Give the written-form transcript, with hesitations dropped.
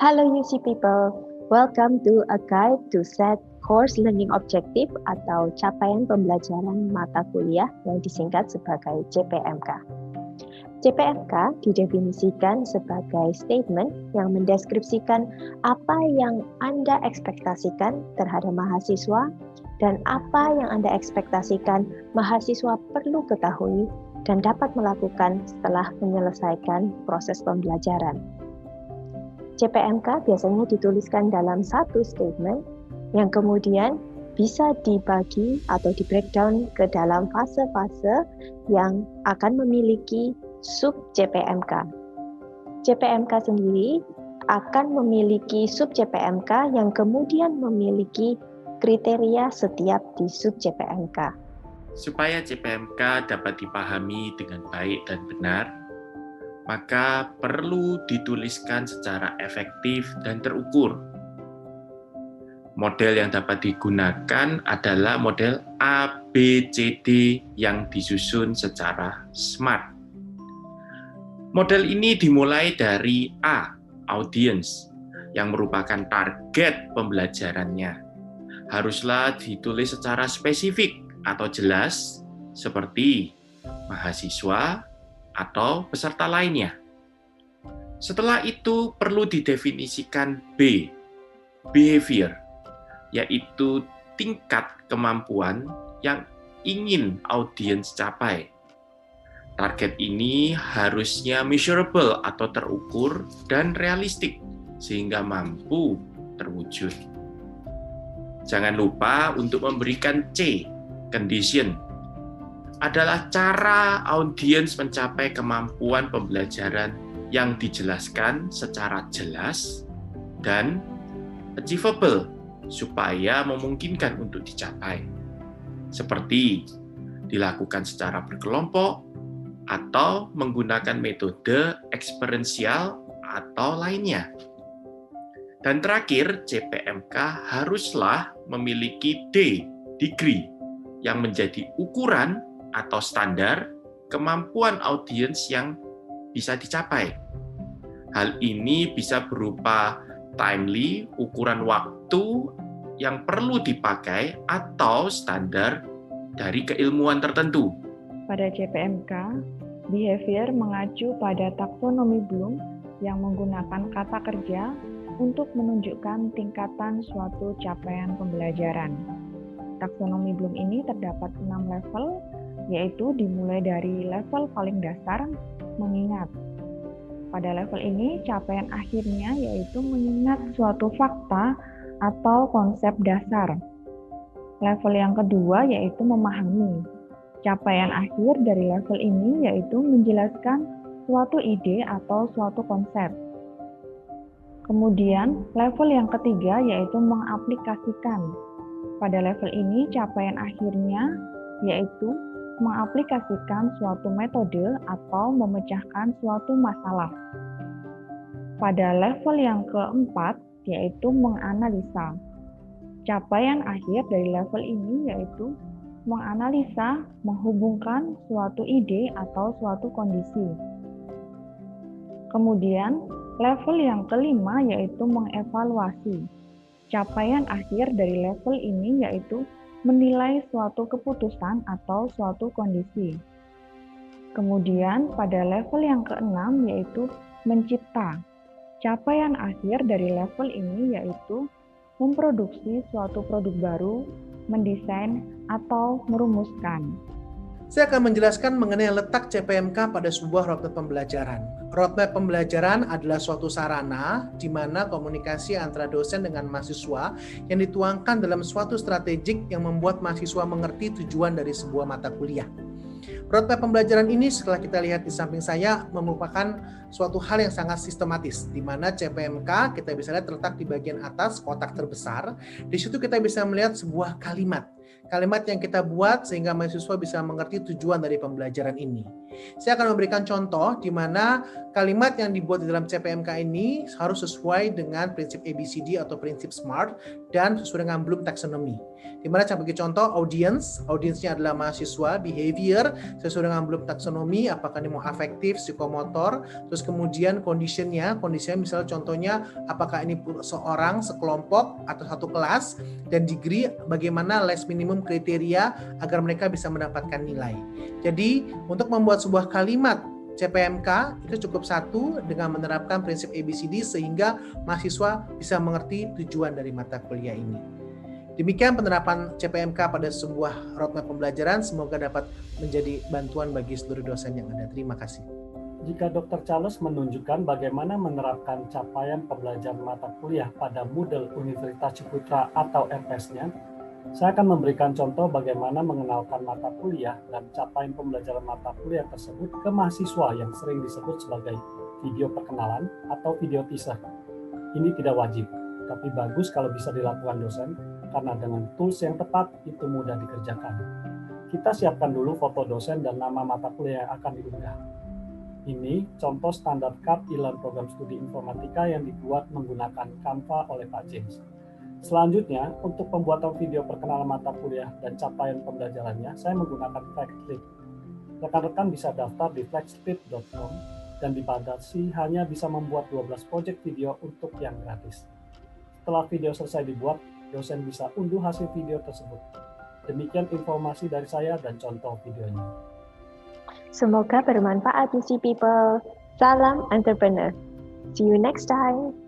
Halo UC People, welcome to a guide to set course learning objective atau capaian pembelajaran mata kuliah yang disingkat sebagai CPMK. CPMK didefinisikan sebagai statement yang mendeskripsikan apa yang Anda ekspektasikan terhadap mahasiswa dan apa yang Anda ekspektasikan mahasiswa perlu ketahui dan dapat melakukan setelah menyelesaikan proses pembelajaran. CPMK biasanya dituliskan dalam satu statement yang kemudian bisa dibagi atau di-breakdown ke dalam fase-fase yang akan memiliki sub CPMK. CPMK sendiri akan memiliki sub CPMK yang kemudian memiliki kriteria setiap di sub CPMK. Supaya CPMK dapat dipahami dengan baik dan benar, maka perlu dituliskan secara efektif dan terukur. Model yang dapat digunakan adalah model ABCD yang disusun secara SMART. Model ini dimulai dari A, audience, yang merupakan target pembelajarannya. Haruslah ditulis secara spesifik atau jelas, seperti mahasiswa, atau peserta lainnya. Setelah itu perlu didefinisikan B, behavior, yaitu tingkat kemampuan yang ingin audiens capai. Target ini harusnya measurable atau terukur dan realistik sehingga mampu terwujud. Jangan lupa untuk memberikan C, condition, adalah cara audiens mencapai kemampuan pembelajaran yang dijelaskan secara jelas dan achievable supaya memungkinkan untuk dicapai, seperti dilakukan secara berkelompok atau menggunakan metode eksperiensial atau lainnya. Dan terakhir, CPMK haruslah memiliki D, degree, yang menjadi ukuran atau standar kemampuan audiens yang bisa dicapai. Hal ini bisa berupa timely, ukuran waktu yang perlu dipakai, atau standar dari keilmuan tertentu. Pada CPMK, behavior mengacu pada taksonomi Bloom yang menggunakan kata kerja untuk menunjukkan tingkatan suatu capaian pembelajaran. Taksonomi Bloom ini terdapat 6 level, yaitu dimulai dari level paling dasar, mengingat. Pada level ini, capaian akhirnya yaitu mengingat suatu fakta atau konsep dasar. Level yang kedua yaitu memahami. Capaian akhir dari level ini yaitu menjelaskan suatu ide atau suatu konsep. Kemudian, level yang ketiga yaitu mengaplikasikan. Pada level ini, capaian akhirnya yaitu mengaplikasikan suatu metode atau memecahkan suatu masalah. Pada level yang keempat, yaitu menganalisa. Capaian akhir dari level ini yaitu menganalisa, menghubungkan suatu ide atau suatu kondisi. Kemudian, level yang kelima yaitu mengevaluasi. Capaian akhir dari level ini yaitu menilai suatu keputusan atau suatu kondisi. Kemudian pada level yang keenam yaitu mencipta. Capaian akhir dari level ini yaitu memproduksi suatu produk baru, mendesain, atau merumuskan. Saya akan menjelaskan mengenai letak CPMK pada sebuah roadmap pembelajaran. Roadmap pembelajaran adalah suatu sarana di mana komunikasi antara dosen dengan mahasiswa yang dituangkan dalam suatu strategik yang membuat mahasiswa mengerti tujuan dari sebuah mata kuliah. Roadmap pembelajaran ini, setelah kita lihat di samping saya, merupakan suatu hal yang sangat sistematis, di mana CPMK kita bisa lihat terletak di bagian atas kotak terbesar. Di situ kita bisa melihat sebuah kalimat Kalimat yang kita buat sehingga mahasiswa bisa mengerti tujuan dari pembelajaran ini. Saya akan memberikan contoh di mana kalimat yang dibuat di dalam CPMK ini harus sesuai dengan prinsip ABCD atau prinsip SMART dan sesuai dengan Bloom Taxonomy. Di mana saya bagi contoh audiensnya adalah mahasiswa, behavior sesuai dengan Bloom Taxonomy, apakah ini mau afektif, psikomotor, terus kemudian kondisinya misalnya contohnya apakah ini seorang, sekelompok, atau satu kelas, dan degree bagaimana less minimum kriteria agar mereka bisa mendapatkan nilai. Jadi untuk membuat sebuah kalimat CPMK itu cukup satu dengan menerapkan prinsip ABCD sehingga mahasiswa bisa mengerti tujuan dari mata kuliah ini. Demikian penerapan CPMK pada sebuah roadmap pembelajaran, semoga dapat menjadi bantuan bagi seluruh dosen yang ada. Terima kasih. Jika Dr. Charles menunjukkan bagaimana menerapkan capaian pembelajaran mata kuliah pada Moodle Universitas Ciputra atau RPS-nya, saya akan memberikan contoh bagaimana mengenalkan mata kuliah dan capaian pembelajaran mata kuliah tersebut ke mahasiswa yang sering disebut sebagai video perkenalan atau video teaser. Ini tidak wajib, tapi bagus kalau bisa dilakukan dosen, karena dengan tools yang tepat itu mudah dikerjakan. Kita siapkan dulu foto dosen dan nama mata kuliah yang akan diunggah. Ini contoh standar card e-learn program studi informatika yang dibuat menggunakan Canva oleh Pak James. Selanjutnya, untuk pembuatan video perkenalan mata kuliah dan capaian pembelajarannya, saya menggunakan Flexscript. Rekan-rekan bisa daftar di flexscript.com dan dibatasi hanya bisa membuat 12 project video untuk yang gratis. Setelah video selesai dibuat, dosen bisa unduh hasil video tersebut. Demikian informasi dari saya dan contoh videonya. Semoga bermanfaat UC People. Salam entrepreneur. See you next time.